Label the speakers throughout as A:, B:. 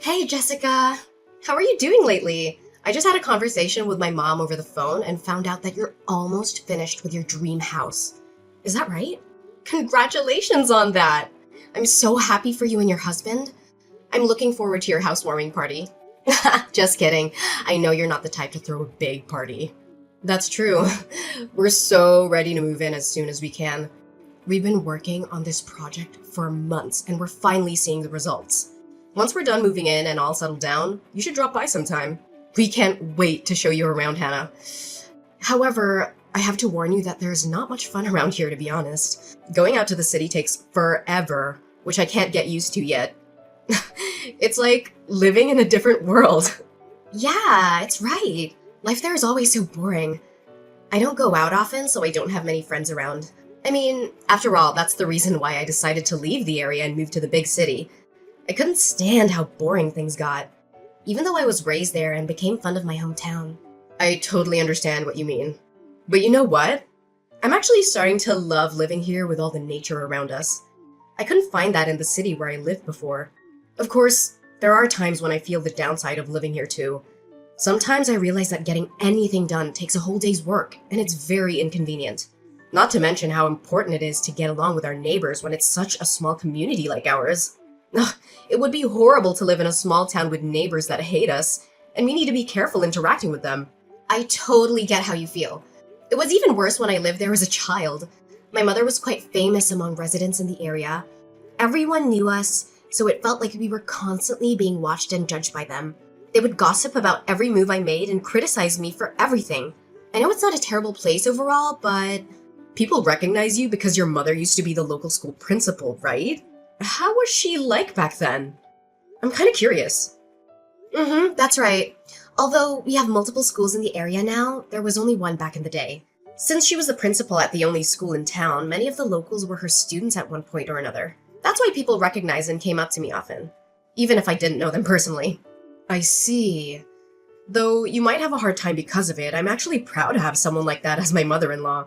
A: Hey, Jessica. How are you doing lately? I just had a conversation with my mom over the phone and found out that you're almost finished with your dream house. Is that right? Congratulations on that! I'm so happy for you and your husband. I'm looking forward to your housewarming party. Just kidding. I know you're not the type to throw a big party. That's true. We're so ready to move in as soon as we can. We've been working on this project for months and we're finally seeing the results. Once we're done moving in and all settled down, you should drop by sometime. We can't wait to show you around, Hannah. However, I have to warn you that there's not much fun around here, to be honest. Going out to the city takes forever, which I can't get used to yet. It's like living in a different world. Yeah, it's right. Life there is always so boring. I don't go out often, so I don't have many friends around. I mean, after all, that's the reason why I decided to leave the area and move to the big city. I couldn't stand how boring things got, even though I was raised there and became fond of my hometown. I totally understand what you mean. But you know what? I'm actually starting to love living here with all the nature around us. I couldn't find that in the city where I lived before. Of course, there are times when I feel the downside of living here too. Sometimes I realize that getting anything done takes a whole day's work, and it's very inconvenient. Not to mention how important it is to get along with our neighbors when it's such a small community like ours. Ugh, it would be horrible to live in a small town with neighbors that hate us, and we need to be careful interacting with them. I totally get how you feel. It was even worse when I lived there as a child. My mother was quite famous among residents in the area. Everyone knew us, so it felt like we were constantly being watched and judged by them. They would gossip about every move I made and criticize me for everything. I know it's not a terrible place overall, but people recognize you because your mother used to be the local school principal, right? How was she like back then? I'm kind of curious. That's right. Although we have multiple schools in the area now, there was only one back in the day. Since she was the principal at the only school in town, many of the locals were her students at one point or another. That's why people recognized and came up to me often, even if I didn't know them personally. I see. Though you might have a hard time because of it, I'm actually proud to have someone like that as my mother-in-law.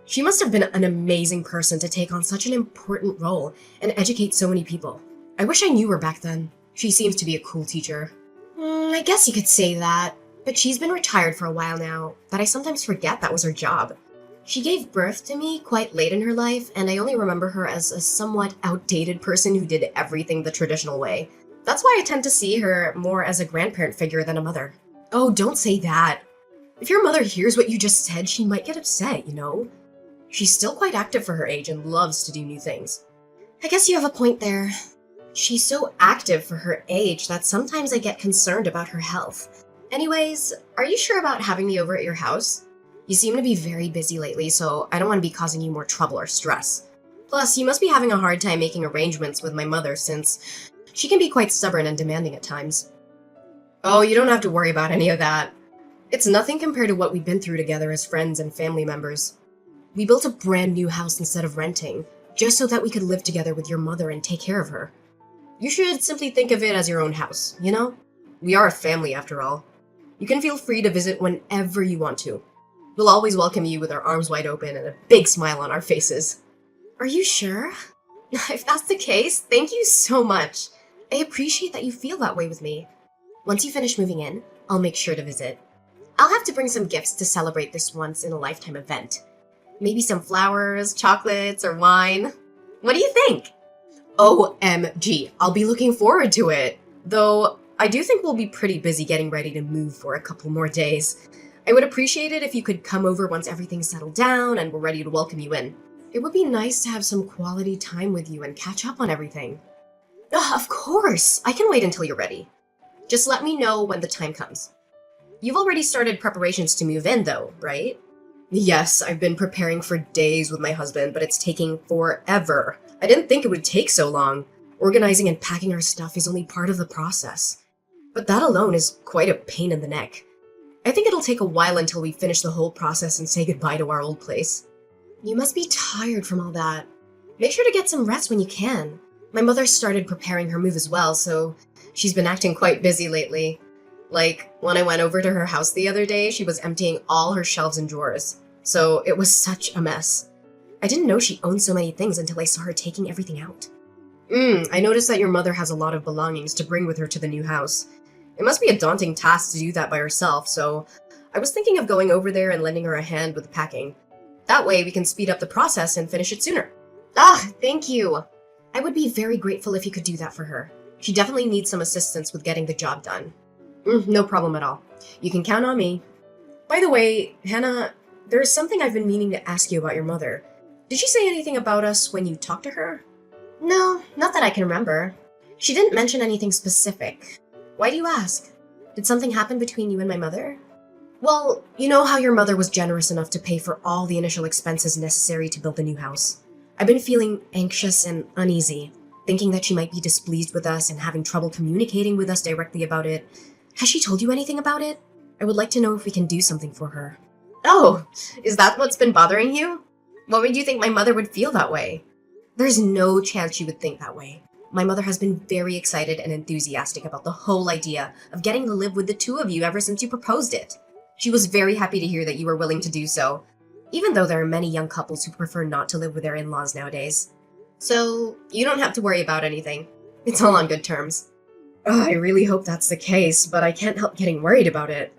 A: She must have been an amazing person to take on such an important role and educate so many people. I wish I knew her back then. She seems to be a cool teacher. I guess you could say that, but she's been retired for a while now, but I sometimes forget that was her job. She gave birth to me quite late in her life, and I only remember her as a somewhat outdated person who did everything the traditional way. That's why I tend to see her more as a grandparent figure than a mother. Oh, don't say that. If your mother hears what you just said, she might get upset, you know? She's still quite active for her age and loves to do new things. I guess you have a point there. She's so active for her age that sometimes I get concerned about her health. Anyways, are you sure about having me over at your house? You seem to be very busy lately, so I don't want to be causing you more trouble or stress. Plus, you must be having a hard time making arrangements with my mother since she can be quite stubborn and demanding at times. Oh, you don't have to worry about any of that. It's nothing compared to what we've been through together as friends and family members. We built a brand new house instead of renting, just so that we could live together with your mother and take care of her. You should simply think of it as your own house, you know? We are a family after all. You can feel free to visit whenever you want to. We'll always welcome you with our arms wide open and a big smile on our faces. Are you sure? If that's the case, thank you so much. I appreciate that you feel that way with me. Once you finish moving in, I'll make sure to visit. I'll have to bring some gifts to celebrate this once-in-a-lifetime event. Maybe some flowers, chocolates, or wine. What do you think? OMG, I'll be looking forward to it. Though, I do think we'll be pretty busy getting ready to move for a couple more days. I would appreciate it if you could come over once everything's settled down and we're ready to welcome you in. It would be nice to have some quality time with you and catch up on everything. Of course! I can wait until you're ready. Just let me know when the time comes. You've already started preparations to move in, though, right? Yes, I've been preparing for days with my husband, but it's taking forever. I didn't think it would take so long. Organizing and packing our stuff is only part of the process. But that alone is quite a pain in the neck. I think it'll take a while until we finish the whole process and say goodbye to our old place. You must be tired from all that. Make sure to get some rest when you can. My mother started preparing her move as well, so she's been acting quite busy lately. Like, when I went over to her house the other day, she was emptying all her shelves and drawers. So it was such a mess. I didn't know she owned so many things until I saw her taking everything out. I noticed that your mother has a lot of belongings to bring with her to the new house. It must be a daunting task to do that by herself, so I was thinking of going over there and lending her a hand with the packing. That way we can speed up the process and finish it sooner. Ah, thank you. I would be very grateful if you could do that for her. She definitely needs some assistance with getting the job done. No problem at all. You can count on me. By the way, Hannah, there is something I've been meaning to ask you about your mother. Did she say anything about us when you talked to her? No, not that I can remember. She didn't mention anything specific. Why do you ask? Did something happen between you and my mother? Well, you know how your mother was generous enough to pay for all the initial expenses necessary to build the new house. I've been feeling anxious and uneasy, thinking that she might be displeased with us and having trouble communicating with us directly about it. Has she told you anything about it? I would like to know if we can do something for her. Oh, is that what's been bothering you? What made you think my mother would feel that way? There's no chance she would think that way. My mother has been very excited and enthusiastic about the whole idea of getting to live with the two of you ever since you proposed it. She was very happy to hear that you were willing to do so, even though there are many young couples who prefer not to live with their in-laws nowadays. So, you don't have to worry about anything. It's all on good terms. I really hope that's the case, but I can't help getting worried about it.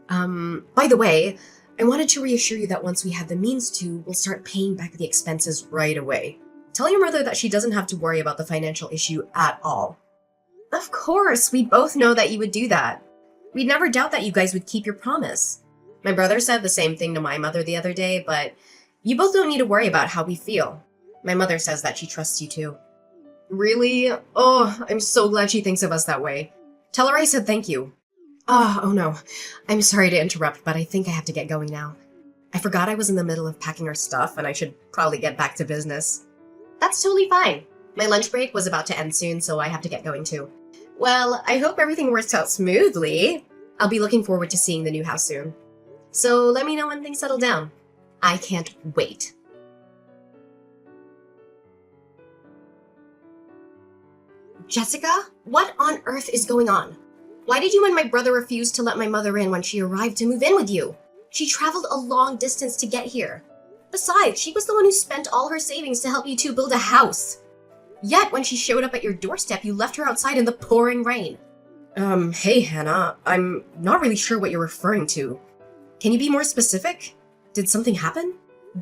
A: By the way, I wanted to reassure you that once we have the means to, we'll start paying back the expenses right away. Tell your mother that she doesn't have to worry about the financial issue at all. Of course, we both know that you would do that. We'd never doubt that you guys would keep your promise. My brother said the same thing to my mother the other day, but you both don't need to worry about how we feel. My mother says that she trusts you too. Really? Oh, I'm so glad she thinks of us that way. Tell her I said thank you. Oh no. I'm sorry to interrupt, but I think I have to get going now. I forgot I was in the middle of packing our stuff and I should probably get back to business. That's totally fine. My lunch break was about to end soon, so I have to get going too. Well, I hope everything works out smoothly. I'll be looking forward to seeing the new house soon. So let me know when things settle down. I can't wait. Jessica, what on earth is going on? Why did you and my brother refuse to let my mother in when she arrived to move in with you? She traveled a long distance to get here. Besides, she was the one who spent all her savings to help you two build a house. Yet, when she showed up at your doorstep, you left her outside in the pouring rain. Hey, Hannah, I'm not really sure what you're referring to. Can you be more specific? Did something happen?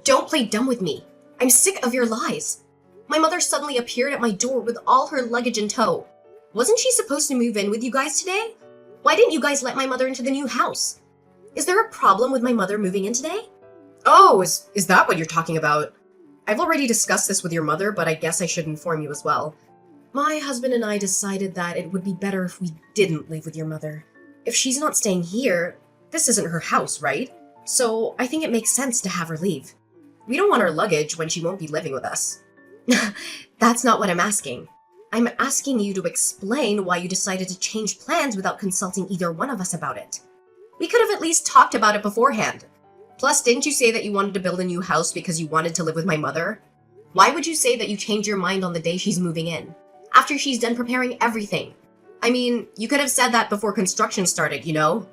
A: Don't play dumb with me. I'm sick of your lies. My mother suddenly appeared at my door with all her luggage in tow. Wasn't she supposed to move in with you guys today? Why didn't you guys let my mother into the new house? Is there a problem with my mother moving in today? Oh, is that what you're talking about? I've already discussed this with your mother, but I guess I should inform you as well. My husband and I decided that it would be better if we didn't live with your mother. If she's not staying here, this isn't her house, right? So I think it makes sense to have her leave. We don't want her luggage when she won't be living with us. That's not what I'm asking. I'm asking you to explain why you decided to change plans without consulting either one of us about it. We could have at least talked about it beforehand. Plus, didn't you say that you wanted to build a new house because you wanted to live with my mother? Why would you say that you changed your mind on the day she's moving in, after she's done preparing everything? I mean, you could have said that before construction started, you know?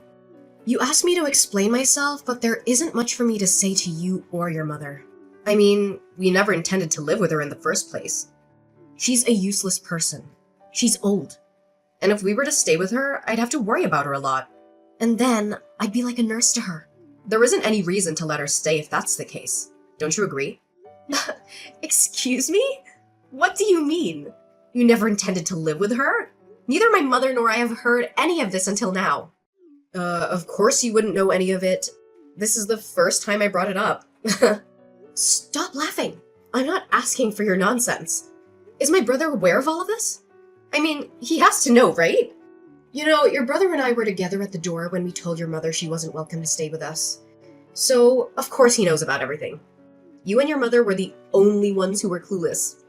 A: You asked me to explain myself, but there isn't much for me to say to you or your mother. I mean, we never intended to live with her in the first place. She's a useless person. She's old. And if we were to stay with her, I'd have to worry about her a lot. And then, I'd be like a nurse to her. There isn't any reason to let her stay if that's the case. Don't you agree? Excuse me? What do you mean? You never intended to live with her? Neither my mother nor I have heard any of this until now. Of course you wouldn't know any of it. This is the first time I brought it up. Stop laughing. I'm not asking for your nonsense. Is my brother aware of all of this? I mean, he has to know, right? You know, your brother and I were together at the door when we told your mother she wasn't welcome to stay with us. So, of course he knows about everything. You and your mother were the only ones who were clueless.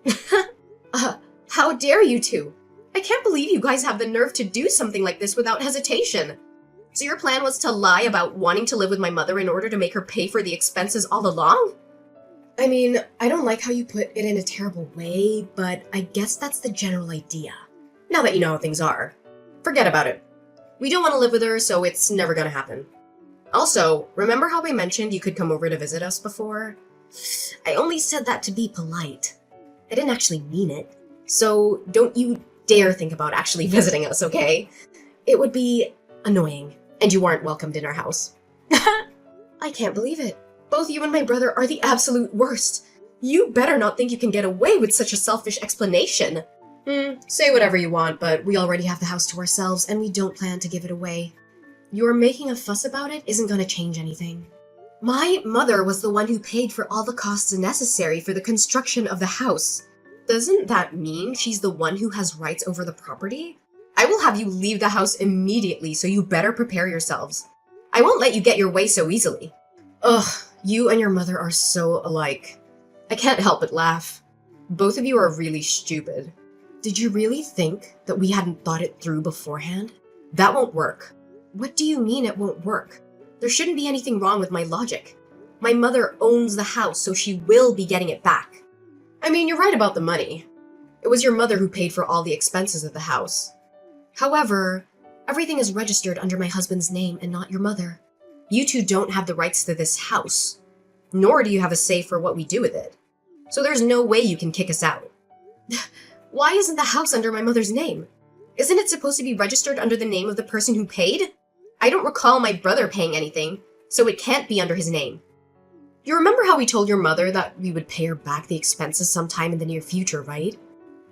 A: How dare you two? I can't believe you guys have the nerve to do something like this without hesitation. So your plan was to lie about wanting to live with my mother in order to make her pay for the expenses all along? I mean, I don't like how you put it in a terrible way, but I guess that's the general idea. Now that you know how things are. Forget about it. We don't want to live with her, so it's never gonna happen. Also, remember how I mentioned you could come over to visit us before? I only said that to be polite. I didn't actually mean it. So don't you dare think about actually visiting us, okay? It would be annoying, and you aren't welcomed in our house. I can't believe it. Both you and my brother are the absolute worst. You better not think you can get away with such a selfish explanation. Say whatever you want, but we already have the house to ourselves, and we don't plan to give it away. Your making a fuss about it isn't going to change anything. My mother was the one who paid for all the costs necessary for the construction of the house. Doesn't that mean she's the one who has rights over the property? I will have you leave the house immediately, so you better prepare yourselves. I won't let you get your way so easily. Ugh, you and your mother are so alike. I can't help but laugh. Both of you are really stupid. Did you really think that we hadn't thought it through beforehand? That won't work. What do you mean it won't work? There shouldn't be anything wrong with my logic. My mother owns the house, so she will be getting it back. I mean, you're right about the money. It was your mother who paid for all the expenses of the house. However, everything is registered under my husband's name and not your mother. You two don't have the rights to this house, nor do you have a say for what we do with it. So there's no way you can kick us out. Why isn't the house under my mother's name? Isn't it supposed to be registered under the name of the person who paid? I don't recall my brother paying anything, so it can't be under his name. You remember how we told your mother that we would pay her back the expenses sometime in the near future, right?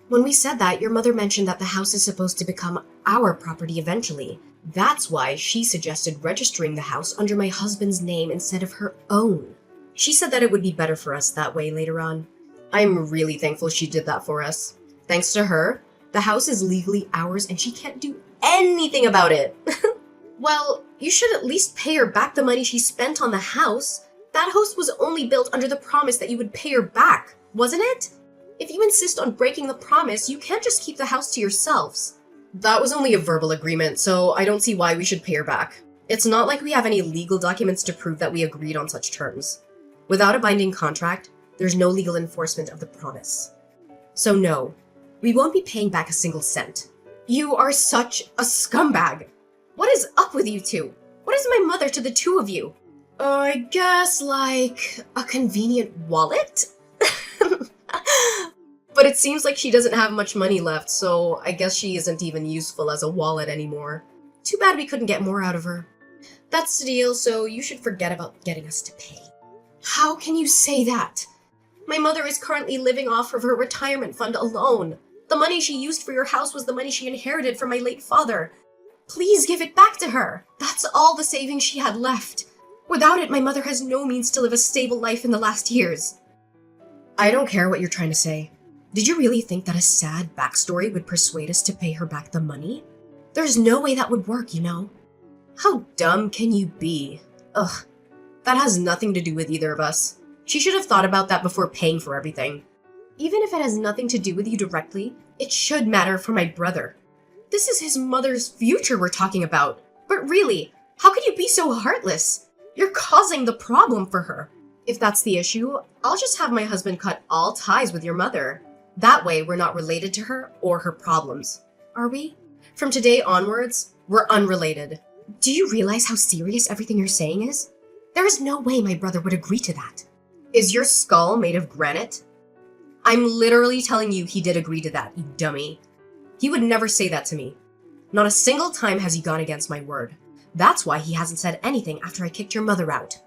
A: When we said that, your mother mentioned that the house is supposed to become our property eventually. That's why she suggested registering the house under my husband's name instead of her own. She said that it would be better for us that way later on. I'm really thankful she did that for us. Thanks to her, the house is legally ours and she can't do anything about it. Well, you should at least pay her back the money she spent on the house. That house was only built under the promise that you would pay her back, wasn't it? If you insist on breaking the promise, you can't just keep the house to yourselves. That was only a verbal agreement, so I don't see why we should pay her back. It's not like we have any legal documents to prove that we agreed on such terms. Without a binding contract, there's no legal enforcement of the promise. So no, we won't be paying back a single cent. You are such a scumbag. What is up with you two? What is my mother to the two of you? I guess like a convenient wallet? But it seems like she doesn't have much money left, so I guess she isn't even useful as a wallet anymore. Too bad we couldn't get more out of her. That's the deal, so you should forget about getting us to pay. How can you say that? My mother is currently living off of her retirement fund alone. The money she used for your house was the money she inherited from my late father. Please give it back to her. That's all the savings she had left. Without it, my mother has no means to live a stable life in the last years. I don't care what you're trying to say. Did you really think that a sad backstory would persuade us to pay her back the money? There's no way that would work, you know? How dumb can you be? Ugh, that has nothing to do with either of us. She should have thought about that before paying for everything. Even if it has nothing to do with you directly, it should matter for my brother. This is his mother's future we're talking about. But really, how could you be so heartless? You're causing the problem for her. If that's the issue, I'll just have my husband cut all ties with your mother. That way, we're not related to her or her problems. Are we? From today onwards, we're unrelated. Do you realize how serious everything you're saying is? There is no way my brother would agree to that. Is your skull made of granite? I'm literally telling you he did agree to that, you dummy. He would never say that to me. Not a single time has he gone against my word. That's why he hasn't said anything after I kicked your mother out.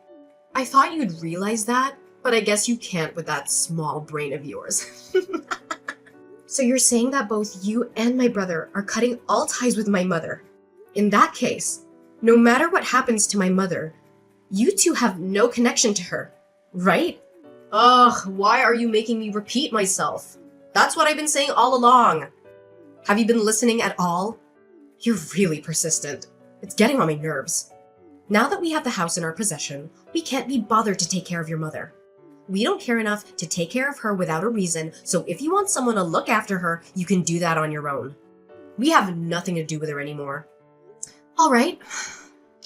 A: I thought you'd realize that, but I guess you can't with that small brain of yours. So you're saying that both you and my brother are cutting all ties with my mother. In that case, no matter what happens to my mother, you two have no connection to her, right? Ugh, why are you making me repeat myself? That's what I've been saying all along. Have you been listening at all? You're really persistent. It's getting on my nerves. Now that we have the house in our possession, we can't be bothered to take care of your mother. We don't care enough to take care of her without a reason, so if you want someone to look after her, you can do that on your own. We have nothing to do with her anymore. All right.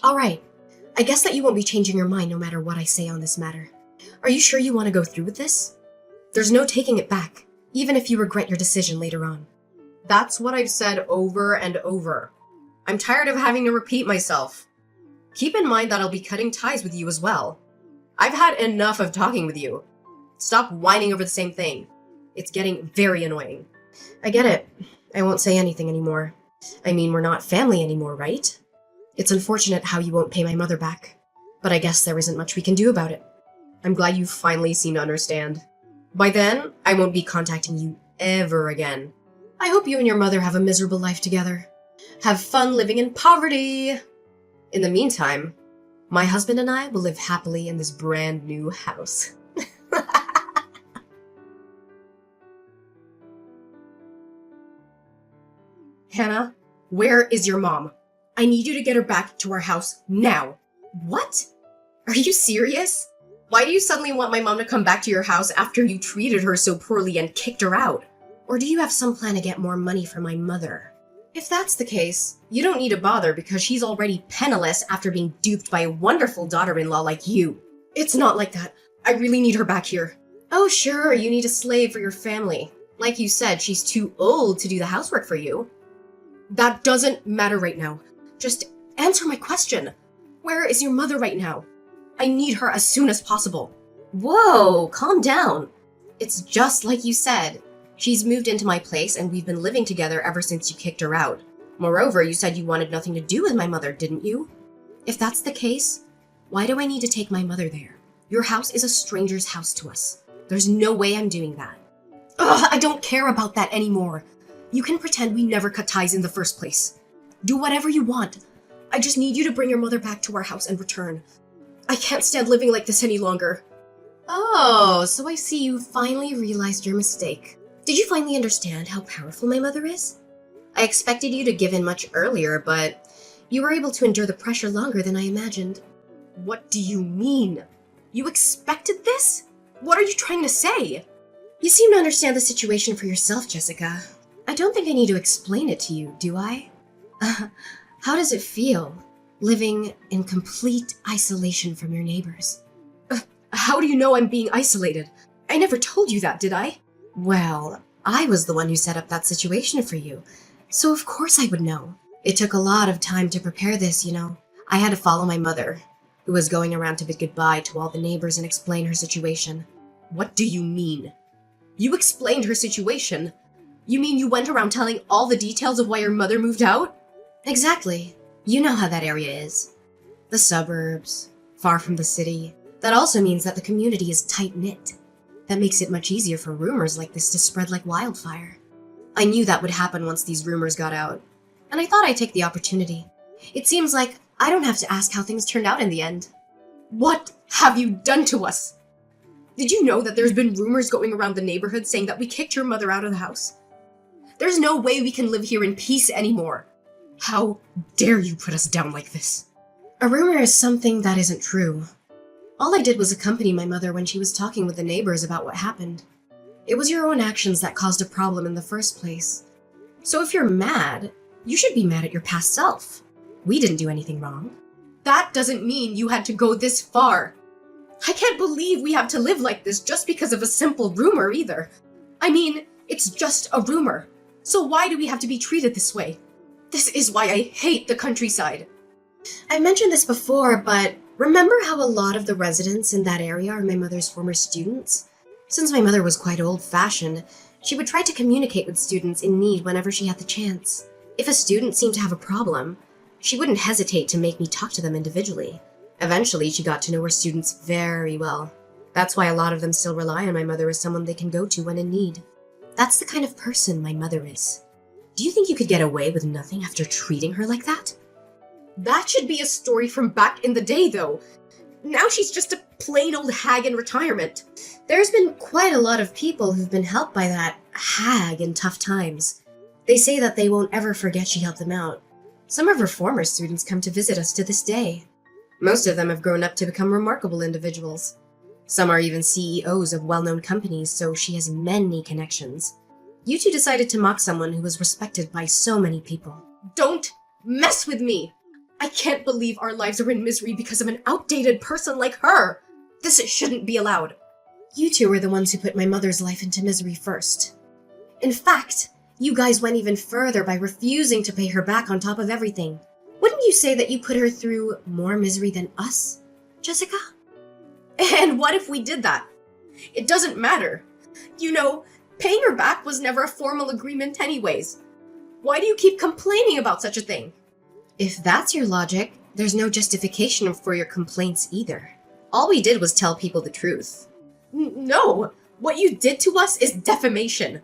A: I guess that you won't be changing your mind no matter what I say on this matter. Are you sure you want to go through with this? There's no taking it back, even if you regret your decision later on. That's what I've said over and over. I'm tired of having to repeat myself. Keep in mind that I'll be cutting ties with you as well. I've had enough of talking with you. Stop whining over the same thing. It's getting very annoying. I get it. I won't say anything anymore. I mean, we're not family anymore, right? It's unfortunate how you won't pay my mother back, but I guess there isn't much we can do about it. I'm glad you finally seem to understand. By then, I won't be contacting you ever again. I hope you and your mother have a miserable life together. Have fun living in poverty! In the meantime, my husband and I will live happily in this brand new house. Hannah, where is your mom? I need you to get her back to our house now. What? Are you serious? Why do you suddenly want my mom to come back to your house after you treated her so poorly and kicked her out? Or do you have some plan to get more money for my mother? If that's the case, you don't need to bother because she's already penniless after being duped by a wonderful daughter-in-law like you. It's not like that. I really need her back here. Oh sure, you need a slave for your family. Like you said, she's too old to do the housework for you. That doesn't matter right now. Just answer my question. Where is your mother right now? I need her as soon as possible. Whoa, calm down. It's just like you said. She's moved into my place and we've been living together ever since you kicked her out. Moreover, you said you wanted nothing to do with my mother, didn't you? If that's the case, why do I need to take my mother there? Your house is a stranger's house to us. There's no way I'm doing that. Ugh, I don't care about that anymore. You can pretend we never cut ties in the first place. Do whatever you want. I just need you to bring your mother back to our house and return. I can't stand living like this any longer. Oh, so I see you finally realized your mistake. Did you finally understand how powerful my mother is? I expected you to give in much earlier, but you were able to endure the pressure longer than I imagined. What do you mean? You expected this? What are you trying to say? You seem to understand the situation for yourself, Jessica. I don't think I need to explain it to you, do I? How does it feel, living in complete isolation from your neighbors? How do you know I'm being isolated? I never told you that, did I? Well, I was the one who set up that situation for you, so of course I would know. It took a lot of time to prepare this, you know. I had to follow my mother, who was going around to bid goodbye to all the neighbors and explain her situation. What do you mean? You explained her situation? You mean you went around telling all the details of why your mother moved out? Exactly. You know how that area is. The suburbs, far from the city. That also means that the community is tight-knit. That makes it much easier for rumors like this to spread like wildfire. I knew that would happen once these rumors got out, and I thought I'd take the opportunity. It seems like I don't have to ask how things turned out in the end. What have you done to us? Did you know that there's been rumors going around the neighborhood saying that we kicked your mother out of the house? There's no way we can live here in peace anymore. How dare you put us down like this? A rumor is something that isn't true. All I did was accompany my mother when she was talking with the neighbors about what happened. It was your own actions that caused a problem in the first place. So if you're mad, you should be mad at your past self. We didn't do anything wrong. That doesn't mean you had to go this far. I can't believe we have to live like this just because of a simple rumor either. I mean, it's just a rumor. So why do we have to be treated this way? This is why I hate the countryside. I mentioned this before, but remember how a lot of the residents in that area are my mother's former students? Since my mother was quite old-fashioned, she would try to communicate with students in need whenever she had the chance. If a student seemed to have a problem, she wouldn't hesitate to make me talk to them individually. Eventually, she got to know her students very well. That's why a lot of them still rely on my mother as someone they can go to when in need. That's the kind of person my mother is. Do you think you could get away with nothing after treating her like that? That should be a story from back in the day, though. Now she's just a plain old hag in retirement. There's been quite a lot of people who've been helped by that hag in tough times. They say that they won't ever forget she helped them out. Some of her former students come to visit us to this day. Most of them have grown up to become remarkable individuals. Some are even CEOs of well-known companies, so she has many connections. You two decided to mock someone who was respected by so many people. Don't mess with me! I can't believe our lives are in misery because of an outdated person like her! This shouldn't be allowed. You two were the ones who put my mother's life into misery first. In fact, you guys went even further by refusing to pay her back on top of everything. Wouldn't you say that you put her through more misery than us, Jessica? And what if we did that? It doesn't matter. You know, Paying her back was never a formal agreement anyways. Why do you keep complaining about such a thing? If that's your logic, there's no justification for your complaints either. All we did was tell people the truth. No! What you did to us is defamation.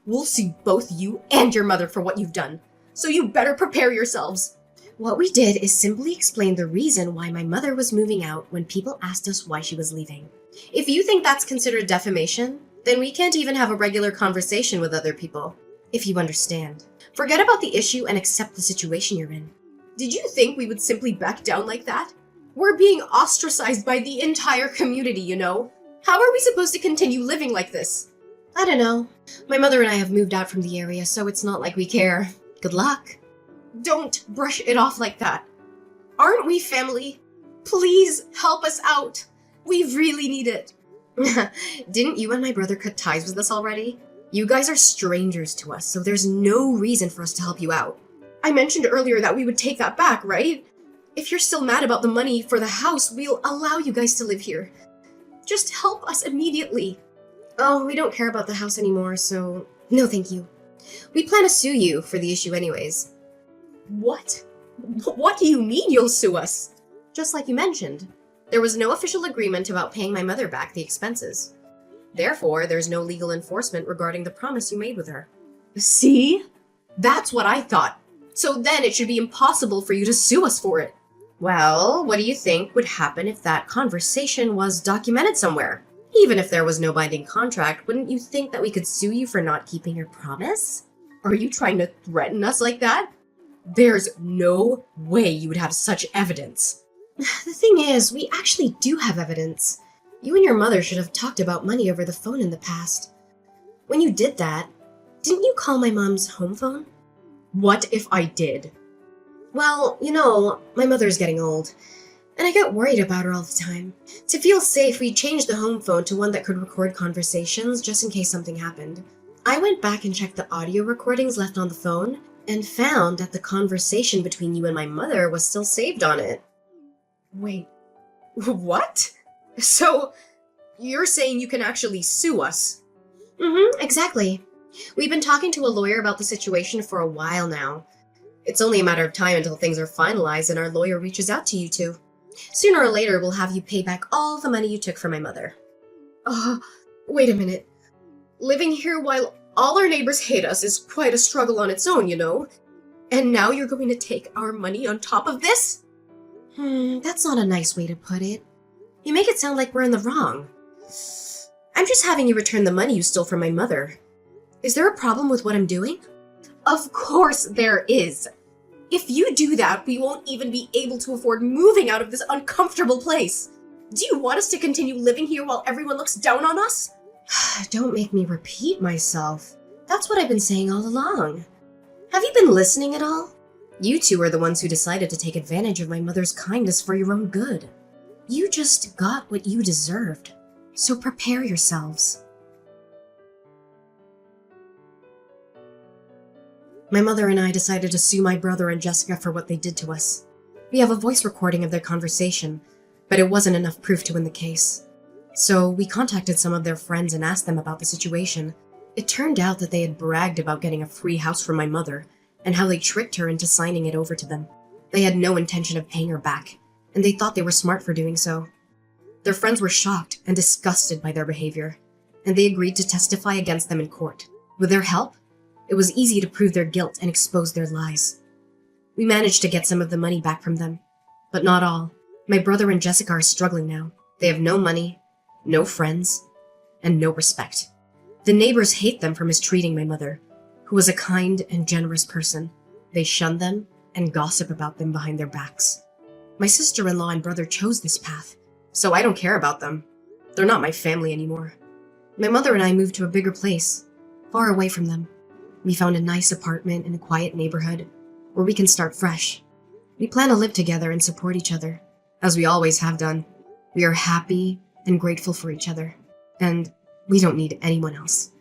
A: We'll sue both you and your mother for what you've done. So you better prepare yourselves. What we did is simply explain the reason why my mother was moving out when people asked us why she was leaving. If you think that's considered defamation, then we can't even have a regular conversation with other people, if you understand. Forget about the issue and accept the situation you're in. Did you think we would simply back down like that? We're being ostracized by the entire community, you know? How are we supposed to continue living like this? I don't know. My mother and I have moved out from the area, so it's not like we care. Good luck. Don't brush it off like that. Aren't we family? Please help us out. We really need it. Didn't you and my brother cut ties with us already? You guys are strangers to us, so there's no reason for us to help you out. I mentioned earlier that we would take that back, right? If you're still mad about the money for the house, we'll allow you guys to live here. Just help us immediately. Oh, we don't care about the house anymore, so no thank you. We plan to sue you for the issue anyways. What? What do you mean you'll sue us? Just like you mentioned, there was no official agreement about paying my mother back the expenses. Therefore, there's no legal enforcement regarding the promise you made with her. See? That's what I thought. So then it should be impossible for you to sue us for it. Well, what do you think would happen if that conversation was documented somewhere? Even if there was no binding contract, wouldn't you think that we could sue you for not keeping your promise? Are you trying to threaten us like that? There's no way you would have such evidence. The thing is, we actually do have evidence. You and your mother should have talked about money over the phone in the past. When you did that, didn't you call my mom's home phone? What if I did? Well, you know, my mother's getting old, and I get worried about her all the time. To feel safe, we changed the home phone to one that could record conversations just in case something happened. I went back and checked the audio recordings left on the phone, and found that the conversation between you and my mother was still saved on it. Wait, what? So, you're saying you can actually sue us? Exactly. We've been talking to a lawyer about the situation for a while now. It's only a matter of time until things are finalized and our lawyer reaches out to you two. Sooner or later, we'll have you pay back all the money you took from my mother. Wait a minute. Living here while all our neighbors hate us is quite a struggle on its own, you know? And now you're going to take our money on top of this? That's not a nice way to put it. You make it sound like we're in the wrong. I'm just having you return the money you stole from my mother. Is there a problem with what I'm doing? Of course there is. If you do that, we won't even be able to afford moving out of this uncomfortable place. Do you want us to continue living here while everyone looks down on us? Don't make me repeat myself. That's what I've been saying all along. Have you been listening at all? You two are the ones who decided to take advantage of my mother's kindness for your own good. You just got what you deserved. So prepare yourselves. My mother and I decided to sue my brother and Jessica for what they did to us. We have a voice recording of their conversation, but it wasn't enough proof to win the case. So we contacted some of their friends and asked them about the situation. It turned out that they had bragged about getting a free house from my mother and how they tricked her into signing it over to them. They had no intention of paying her back, and they thought they were smart for doing so. Their friends were shocked and disgusted by their behavior, and they agreed to testify against them in court. With their help, it was easy to prove their guilt and expose their lies. We managed to get some of the money back from them, but not all. My brother and Jessica are struggling now. They have no money, no friends, and no respect. The neighbors hate them for mistreating my mother, who was a kind and generous person. They shun them and gossip about them behind their backs. My sister-in-law and brother chose this path, so I don't care about them. They're not my family anymore. My mother and I moved to a bigger place, far away from them. We found a nice apartment in a quiet neighborhood where we can start fresh. We plan to live together and support each other, as we always have done. We are happy and grateful for each other, and we don't need anyone else.